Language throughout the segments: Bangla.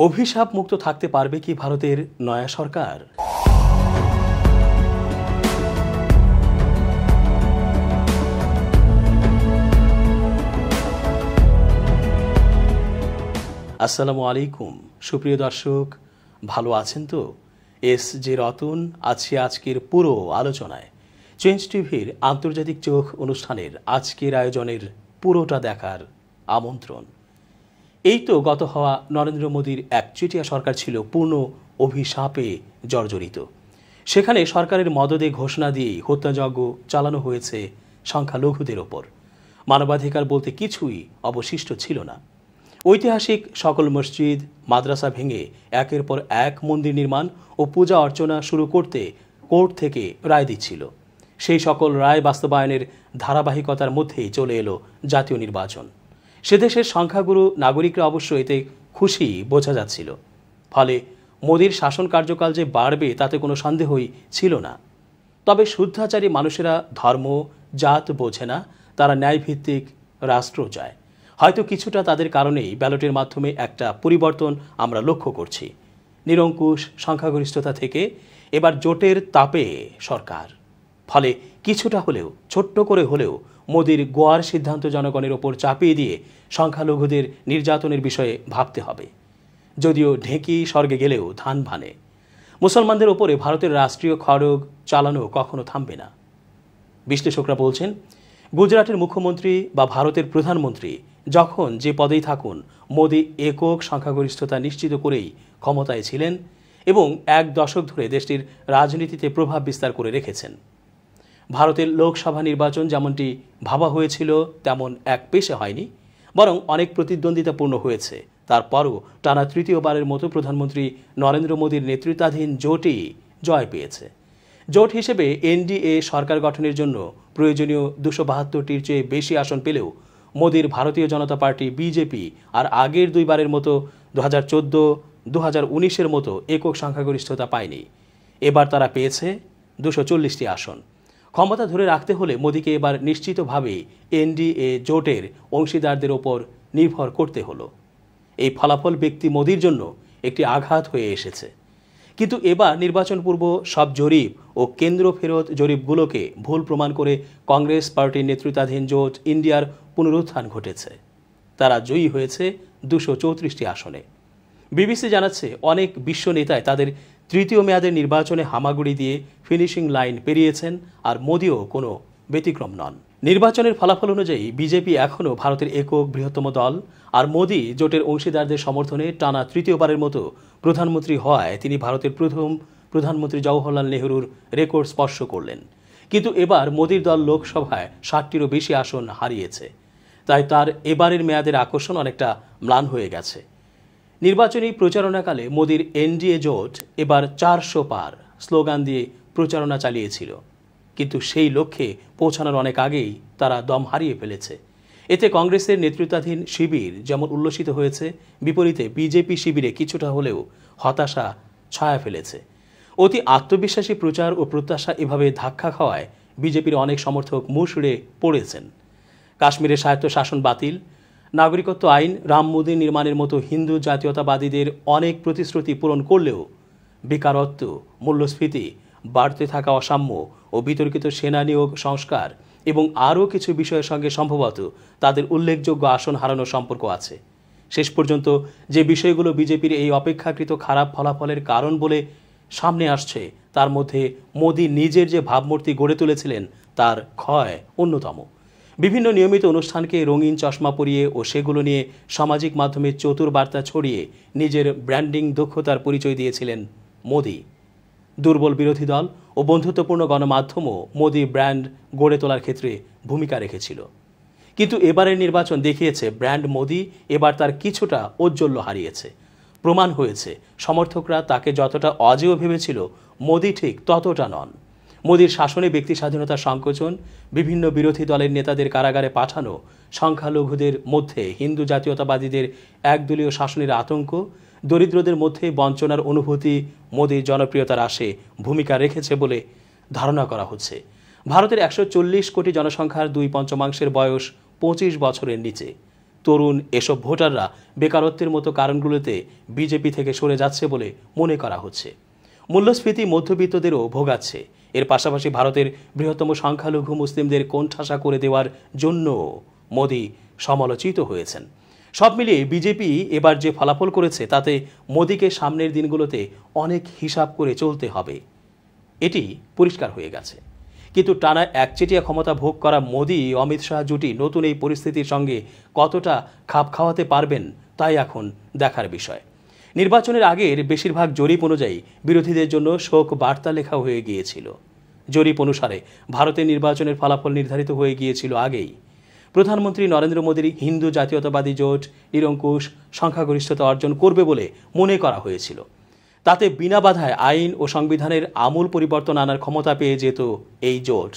অভিশাপ মুক্ত থাকতে পারবে কি ভারতের নয়া সরকার? আসসালামু আলাইকুম সুপ্রিয় দর্শক, ভালো আছেন তো? এস জে রতন আছি আজকের পুরো আলোচনায়। চেঞ্জ টিভির আন্তর্জাতিক চোখ অনুষ্ঠানের আজকের আয়োজনের পুরোটা দেখার আমন্ত্রণ। এই তো গত হওয়া নরেন্দ্র মোদীর একচেটিয়া সরকার ছিল পূর্ণ অভিশাপে জর্জরিত। সেখানে সরকারের মদদে ঘোষণা দিয়েই হত্যাযজ্ঞ চালানো হয়েছে সংখ্যালঘুদের ওপর। মানবাধিকার বলতে কিছুই অবশিষ্ট ছিল না। ঐতিহাসিক সকল মসজিদ মাদ্রাসা ভেঙে একের পর এক মন্দির নির্মাণ ও পূজা অর্চনা শুরু করতে কোর্ট থেকে রায় দিচ্ছিল। সেই সকল রায় বাস্তবায়নের ধারাবাহিকতার মধ্যেই চলে এলো জাতীয় নির্বাচন। সে দেশের সংখ্যাগুরু নাগরিকরা অবশ্য এতে খুশি বোঝা যাচ্ছিল। ফলে মোদির শাসন কার্যকাল যে বাড়বে তাতে কোনো সন্দেহই ছিল না। তবে শুদ্ধাচারী মানুষেরা ধর্ম জাত বোঝে না, তারা ন্যায়ভিত্তিক রাষ্ট্র চায়। হয়তো কিছুটা তাদের কারণেই ব্যালটের মাধ্যমে একটা পরিবর্তন আমরা লক্ষ্য করছি। নিরঙ্কুশ সংখ্যাগরিষ্ঠতা থেকে এবার জোটের তাপে সরকার। ফলে কিছুটা হলেও ছোট্ট করে হলেও মোদির গোয়ার সিদ্ধান্ত জনগণের ওপর চাপিয়ে দিয়ে সংখ্যালঘুদের নির্যাতনের বিষয়ে ভাবতে হবে। যদিও ঢেঁকি স্বর্গে গেলেও ধান ভানে। মুসলমানদের ওপরে ভারতের রাষ্ট্রীয় খড়গ চালানো কখনো থামবে না। বিশ্লেষকরা বলছেন, গুজরাটের মুখ্যমন্ত্রী বা ভারতের প্রধানমন্ত্রী যখন যে পদেই থাকুন, মোদি একক সংখ্যাগরিষ্ঠতা নিশ্চিত করেই ক্ষমতায় ছিলেন এবং এক দশক ধরে দেশটির রাজনীতিতে প্রভাব বিস্তার করে রেখেছেন। ভারতের লোকসভা নির্বাচন যেমনটি ভাবা হয়েছিল তেমন এক পেশে হয়নি, বরং অনেক প্রতিদ্বন্দ্বিতাপূর্ণ হয়েছে। তারপরও টানা তৃতীয়বারের মতো প্রধানমন্ত্রী নরেন্দ্র মোদীর নেতৃত্বাধীন জোটই জয় পেয়েছে। জোট হিসেবে এনডিএ সরকার গঠনের জন্য প্রয়োজনীয় 272টির চেয়ে বেশি আসন পেলেও মোদীর ভারতীয় জনতা পার্টি বিজেপি আর আগের দুইবারের মতো 2014, 2019-এর মতো একক সংখ্যাগরিষ্ঠতা পায়নি। এবার তারা পেয়েছে 240টি আসন। ক্ষমতা ধরে রাখতে হলে মোদীকে এবার নিশ্চিতভাবেই এনডিএ জোটের অংশীদারদের ওপর নির্ভর করতে হলো। এই ফলাফল ব্যক্তি মোদীর জন্য একটি আঘাত হয়ে এসেছে। কিন্তু এবার নির্বাচন পূর্ব সব জরিপ ও কেন্দ্র ফেরত জরিপগুলোকে ভুল প্রমাণ করে কংগ্রেস পার্টির নেতৃত্বাধীন জোট ইন্ডিয়ার পুনরুত্থান ঘটেছে। তারা জয়ী হয়েছে 234টি আসনে। বিবিসি জানাচ্ছে, অনেক বিশ্ব নেতায় তাদের তৃতীয় মেয়াদের নির্বাচনে হামাগুড়ি দিয়ে ফিনিশিং লাইন পেরিয়েছেন, আর মোদিও কোনো ব্যতিক্রম নন। নির্বাচনের ফলাফল অনুযায়ী বিজেপি এখনও ভারতের একক বৃহত্তম দল, আর মোদি জোটের অংশীদারদের সমর্থনে টানা তৃতীয়বারের মতো প্রধানমন্ত্রী হওয়ায় তিনি ভারতের প্রথম প্রধানমন্ত্রী জওহরলাল নেহরুর রেকর্ড স্পর্শ করলেন। কিন্তু এবার মোদির দল লোকসভায় 60টিরও বেশি আসন হারিয়েছে। তাই তার এবারের মেয়াদের আকর্ষণ অনেকটা ম্লান হয়ে গেছে। নির্বাচনী প্রচারণাকালে মোদির এনডিএ জোট এবার 400 পার স্লোগান দিয়ে প্রচারণা চালিয়েছিল, কিন্তু সেই লক্ষ্যে পৌঁছানোর অনেক আগেই তারা দম হারিয়ে ফেলেছে। এতে কংগ্রেসের নেতৃত্বাধীন শিবির যেমন উল্লসিত হয়েছে, বিপরীতে বিজেপি শিবিরে কিছুটা হলেও হতাশা ছায়া ফেলেছে। অতি আত্মবিশ্বাসী প্রচার ও প্রত্যাশা এভাবে ধাক্কা খাওয়ায় বিজেপির অনেক সমর্থক মুষড়ে পড়েছেন। কাশ্মীরের স্বায়ত্তশাসন বাতিল, নাগরিকত্ব আইন, রাম মন্দির নির্মাণের মতো হিন্দু জাতীয়তাবাদীদের অনেক প্রতিশ্রুতি পূরণ করলেও বেকারত্ব, মূল্যস্ফীতি, বাড়তে থাকা অসাম্য ও বিতর্কিত সেনা নিয়োগ সংস্কার এবং আরও কিছু বিষয়ের সঙ্গে সম্ভবত তাদের উল্লেখযোগ্য আসন হারানোর সম্পর্ক আছে। শেষ পর্যন্ত যে বিষয়গুলো বিজেপির এই অপেক্ষাকৃত খারাপ ফলাফলের কারণ বলে সামনে আসছে, তার মধ্যে মোদি নিজের যে ভাবমূর্তি গড়ে তুলেছিলেন তার ক্ষয় অন্যতম। বিভিন্ন নিয়মিত অনুষ্ঠানকে রঙিন চশমা পরিয়ে ও সেগুলো নিয়ে সামাজিক মাধ্যমে চতুর বার্তা ছড়িয়ে নিজের ব্র্যান্ডিং দক্ষতার পরিচয় দিয়েছিলেন মোদি। দুর্বল বিরোধী দল ও বন্ধুত্বপূর্ণ গণমাধ্যমও মোদি ব্র্যান্ড গড়ে তোলার ক্ষেত্রে ভূমিকা রেখেছিল। কিন্তু এবারের নির্বাচন দেখিয়েছে ব্র্যান্ড মোদি এবার তার কিছুটা ঔজ্জ্বল্য হারিয়েছে। প্রমাণ হয়েছে সমর্থকরা তাকে যতটা অজেয় ভেবেছিল, মোদি ঠিক ততটা নন। মোদির শাসনে ব্যক্তি স্বাধীনতার সংকোচন, বিভিন্ন বিরোধী দলের নেতাদের কারাগারে পাঠানো, সংখ্যালঘুদের মধ্যে হিন্দু জাতীয়তাবাদীদের একদলীয় শাসনের আতঙ্ক, দরিদ্রদের মধ্যে বঞ্চনার অনুভূতি মোদির জনপ্রিয়তার হ্রাসে ভূমিকা রেখেছে বলে ধারণা করা হচ্ছে। ভারতের 140 কোটি জনসংখ্যার 2/5 বয়স 25 বছরের নিচে। তরুণ এসব ভোটাররা বেকারত্বের মতো কারণগুলোতে বিজেপি থেকে সরে যাচ্ছে বলে মনে করা হচ্ছে। মূল্যস্ফীতি মধ্যবিত্তদেরও ভোগাচ্ছে। এর পাশাপাশি ভারতের বৃহত্তম সংখ্যালঘু মুসলিমদের কোণঠাসা করে দেওয়ার জন্য মোদি সমালোচিত হয়েছেন। সব মিলিয়ে বিজেপি এবার যে ফলাফল করেছে তাতে মোদিকে সামনের দিনগুলোতে অনেক হিসাব করে চলতে হবে, এটি পরিষ্কার হয়ে গেছে। কিন্তু টানা একচেটিয়া ক্ষমতা ভোগ করা মোদি অমিত শাহ জুটি নতুন এই পরিস্থিতির সঙ্গে কতটা খাপ খাওয়াতে পারবেন তাই এখন দেখার বিষয়। নির্বাচনের আগের বেশিরভাগ জরিপ অনুযায়ী বিরোধীদের জন্য শোক বার্তা লেখা হয়ে গিয়েছিল। জরিপ অনুসারে ভারতের নির্বাচনের ফলাফল নির্ধারিত হয়ে গিয়েছিল আগেই। প্রধানমন্ত্রী নরেন্দ্র মোদীর হিন্দু জাতীয়তাবাদী জোট নিরঙ্কুশ সংখ্যাগরিষ্ঠতা অর্জন করবে বলে মনে করা হয়েছিল। তাতে বিনা বাধায় আইন ও সংবিধানের আমূল পরিবর্তন আনার ক্ষমতা পেয়ে যেত এই জোট।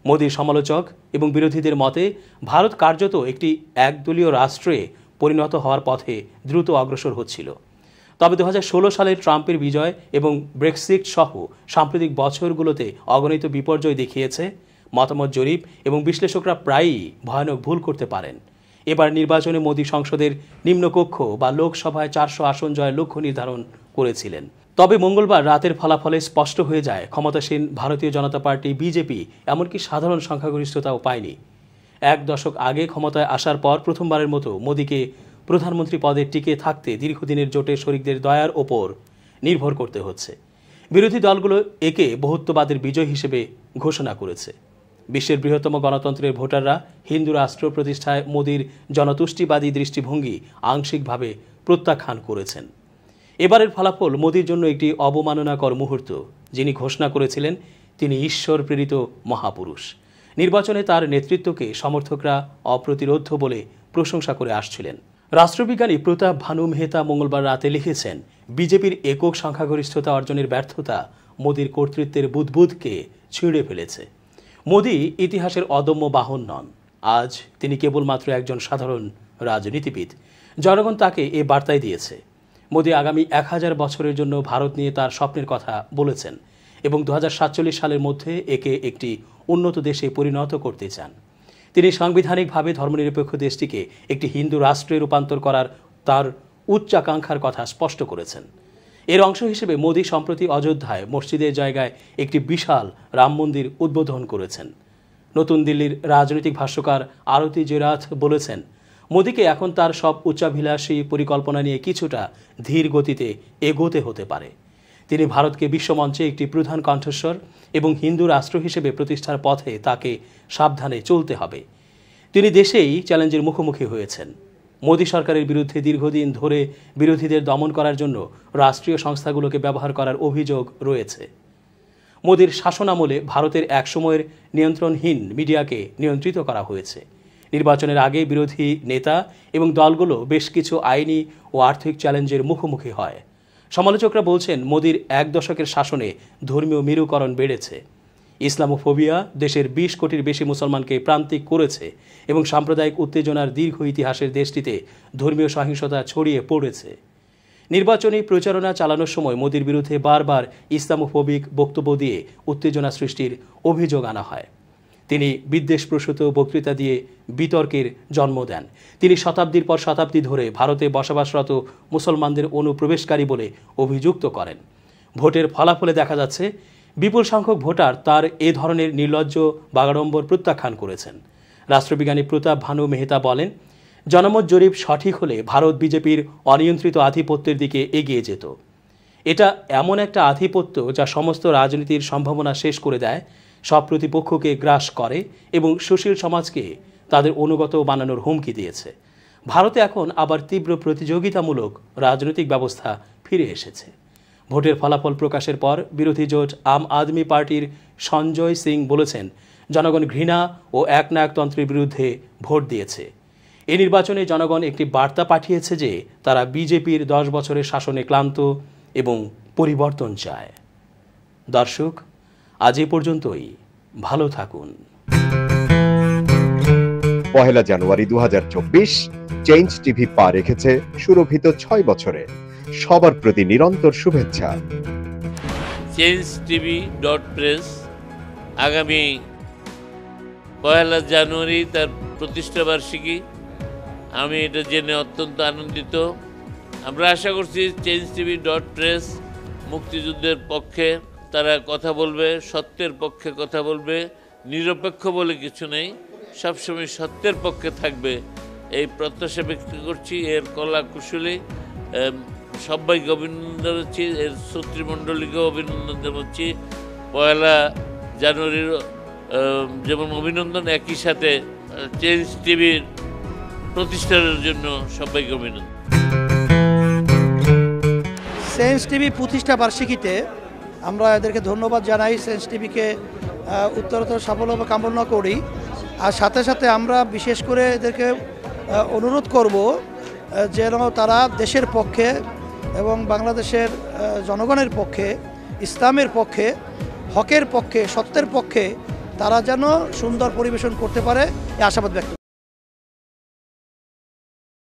মোদীর সমালোচক এবং বিরোধীদের মতে ভারত কার্যত একটি একদলীয় রাষ্ট্রে পরিণত হওয়ার পথে দ্রুত অগ্রসর হচ্ছিল। তবে 2016 সালের ট্রাম্পের বিজয় এবং ব্রেক্সিট সহ সাম্প্রতিক বছরগুলোতে অগণিত বিপর্যয় দেখিয়েছে। মতামত জরিপ এবং বিশ্লেষকরা প্রায়ই ভয়ানক ভুল করতে পারেন। এবার নির্বাচনে মোদী সংসদের নিম্নকক্ষ বা লোকসভায় 400 আসন জয়ের লক্ষ্য নির্ধারণ করেছিলেন। তবে মঙ্গলবার রাতের ফলাফলে স্পষ্ট হয়ে যায় ক্ষমতাসীন ভারতীয় জনতা পার্টি বিজেপি এমনকি সাধারণ সংখ্যাগরিষ্ঠতাও পায়নি। এক দশক আগে ক্ষমতায় আসার পর প্রথমবারের মতো মোদীকে প্রধানমন্ত্রী পদে টিকে থাকতে দীর্ঘদিনের জোটের শরিকদের দয়ার ওপর নির্ভর করতে হচ্ছে। বিরোধী দলগুলো একে বহুত্ববাদের বিজয় হিসেবে ঘোষণা করেছে। বিশ্বের বৃহত্তম গণতন্ত্রের ভোটাররা হিন্দু রাষ্ট্র প্রতিষ্ঠায় মোদীর জনতুষ্টিবাদী দৃষ্টিভঙ্গি আংশিকভাবে প্রত্যাখ্যান করেছেন। এবারের ফলাফল মোদীর জন্য একটি অবমাননাকর মুহূর্ত। যিনি ঘোষণা করেছিলেন তিনি ঈশ্বর প্রেরিত মহাপুরুষ। নির্বাচনে তার নেতৃত্বকে সমর্থকরা অপ্রতিরোধ্য বলে প্রশংসা করে আসছিলেন। রাষ্ট্রবিজ্ঞানী প্রতাপ ভানু মেহতা মঙ্গলবার রাতে লিখেছেন, বিজেপির একক সংখ্যাগরিষ্ঠতা অর্জনের ব্যর্থতা মোদীর কর্তৃত্বের বুদবুদকে ছিঁড়ে ফেলেছে। মোদী ইতিহাসের অদম্য বাহন নন। আজ তিনি কেবলমাত্র একজন সাধারণ রাজনীতিবিদ। জনগণ তাকে এ বার্তাই দিয়েছে। মোদী আগামী 1000 বছরের জন্য ভারত নিয়ে তার স্বপ্নের কথা বলেছেন এবং 2047 সালের মধ্যে একে একটি উন্নত দেশে পরিণত করতে চান। তিনি সাংবিধানিকভাবে ধর্মনিরপেক্ষ দেশটিকে একটি হিন্দু রাষ্ট্রে রূপান্তর করার তার উচ্চাকাঙ্ক্ষার কথা স্পষ্ট করেছেন। এর অংশ হিসেবে মোদী সম্প্রতি অযোধ্যায় মসজিদের জায়গায় একটি বিশাল রাম মন্দির উদ্বোধন করেছেন। নতুন দিল্লির রাজনৈতিক ভাষ্যকার আরতি জেরাথ বলেছেন, মোদীকে এখন তার সব উচ্চাভিলাষী পরিকল্পনা নিয়ে কিছুটা ধীর গতিতে এগোতে হতে পারে। তিনি ভারতকে বিশ্বমঞ্চে একটি প্রধান কণ্ঠস্বর এবং হিন্দু রাষ্ট্র হিসেবে প্রতিষ্ঠার পথে তাকে সাবধানে চলতে হবে। তিনি দেশেই চ্যালেঞ্জের মুখোমুখি হয়েছেন। মোদী সরকারের বিরুদ্ধে দীর্ঘদিন ধরে বিরোধীদের দমন করার জন্য রাষ্ট্রীয় সংস্থাগুলোকে ব্যবহার করার অভিযোগ রয়েছে। মোদীর শাসনামলে ভারতের একসময়ের নিয়ন্ত্রণহীন মিডিয়াকে নিয়ন্ত্রিত করা হয়েছে। নির্বাচনের আগে বিরোধী নেতা এবং দলগুলো বেশ কিছু আইনি ও আর্থিক চ্যালেঞ্জের মুখোমুখি হয়। সমালোচকরা বলছেন, মোদীর এক দশকের শাসনে ধর্মীয় মেরুকরণ বেড়েছে। ইসলামোফোবিয়া দেশের 20 কোটির বেশি মুসলমানকে প্রান্তিক করেছে এবং সাম্প্রদায়িক উত্তেজনার দীর্ঘ ইতিহাসের দেশটিতে ধর্মীয় সহিংসতা ছড়িয়ে পড়েছে। নির্বাচনী প্রচারণা চালানোর সময় মোদীর বিরুদ্ধে বারবার ইসলামোফোবিক বক্তব্য দিয়ে উত্তেজনা সৃষ্টির অভিযোগ আনা হয়। তিনি বিদ্বেষপ্রসূত বক্তৃতা দিয়ে বিতর্কের জন্ম দেন। তিনি শতাব্দীর পর শতাব্দী ধরে ভারতে বসবাসরত মুসলমানদের অনুপ্রবেশকারী বলে অভিযুক্ত করেন। ভোটের ফলাফলে দেখা যাচ্ছে বিপুল সংখ্যক ভোটার তার এ ধরনের নির্লজ্জ বাগাড়ম্বর প্রত্যাখ্যান করেছেন। রাষ্ট্রবিজ্ঞানী প্রতাপ ভানু মেহতা বলেন, জনমত জরিপ সঠিক হলে ভারত বিজেপির অনিয়ন্ত্রিত আধিপত্যের দিকে এগিয়ে যেত। এটা এমন একটা আধিপত্য যা সমস্ত রাজনীতির সম্ভাবনা শেষ করে দেয়, সব প্রতিপক্ষকে গ্রাস করে এবং সুশীল সমাজকে তাদের অনুগত বানানোর হুমকি দিয়েছে। ভারতে এখন আবার তীব্র প্রতিযোগিতামূলক রাজনৈতিক ব্যবস্থা ফিরে এসেছে। ভোটের ফলাফল প্রকাশের পর বিরোধী জোট আম আদমি পার্টির সঞ্জয় সিং বলেছেন, জনগণ ঘৃণা ও একনায়কতন্ত্রের বিরুদ্ধে ভোট দিয়েছে। এই নির্বাচনে জনগণ একটি বার্তা পাঠিয়েছে যে তারা বিজেপির 10 বছরের শাসনে ক্লান্ত এবং পরিবর্তন চায়। দর্শক, আজ এ পর্যন্তই। ভালো থাকুন। 1 জানুয়ারি 2024 চেঞ্জ টিভি পা রেখেছে সুরভিত 6 বছরে। সবার প্রতি নিরন্তর শুভেচ্ছা। changetv.press আগামী 1 জানুয়ারি তার প্রতিষ্ঠা বার্ষিকী। আমি এটা জেনে অত্যন্ত আনন্দিত। আমরা আশা করছি changetv.press মুক্তিযুদ্ধের পক্ষে তারা কথা বলবে, সত্যের পক্ষে কথা বলবে, নিরপেক্ষ বলে কিছু নেই, সবসময় সত্যের পক্ষে থাকবে এই প্রত্যাশা ব্যক্ত করছি। এর কলা কুশলী সবাইকে অভিনন্দন জানাচ্ছি, এর শ্রোতৃমণ্ডলীকেও অভিনন্দন জানাচ্ছি। 1 জানুয়ারির যেমন অভিনন্দন, একই সাথে চেঞ্জ টিভির প্রতিষ্ঠানের জন্য সবাইকে অভিনন্দন। চেঞ্জ টিভি প্রতিষ্ঠা বার্ষিকীতে আমরা এদেরকে ধন্যবাদ জানাই। চেঞ্জ টিভিকে উত্তরোত্তর সাফল্য কামনা করি। আর সাথে সাথে আমরা বিশেষ করে এদেরকে অনুরোধ করব যেন তারা দেশের পক্ষে এবং বাংলাদেশের জনগণের পক্ষে, ইসলামের পক্ষে, হকের পক্ষে, সত্যের পক্ষে তারা যেন সুন্দর পরিবেশন করতে পারে এই আশাবাদ ব্যক্ত।